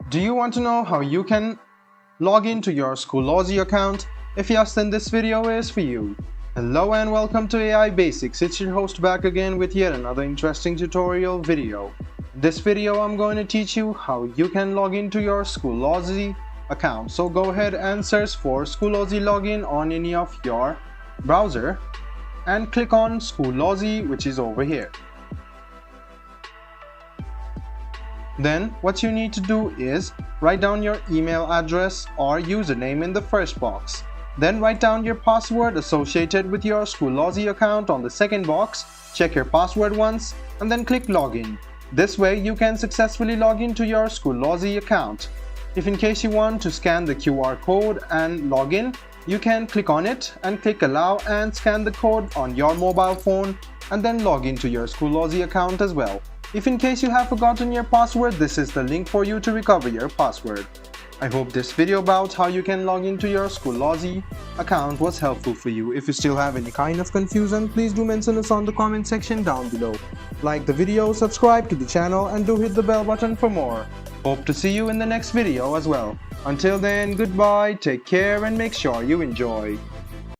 Do you want to know how you can log into your Schoology account? If yes, then this video is for you. Hello and welcome to AI Basics. It's your host back again with yet another interesting tutorial video. In this video, I'm going to teach you how you can log into your Schoology account. So go ahead and search for Schoology login on any of your browser and click on Schoology, which is over here. Then what you need to do is write down your email address or username in the first box. Then write down your password associated with your Schoology account on the second box. Check your password once and then click login. This way you can successfully log into your Schoology account. If in case you want to scan the QR code and log in, you can click on it and click allow and scan the code on your mobile phone and then log into your Schoology account as well. If in case you have forgotten your password, this is the link for you to recover your password. I hope this video about how you can log into your Schoology account was helpful for you. If you still have any kind of confusion, please do mention us on the comment section down below. Like the video, subscribe to the channel and do hit the bell button for more. Hope to see you in the next video as well. Until then, goodbye, take care and make sure you enjoy.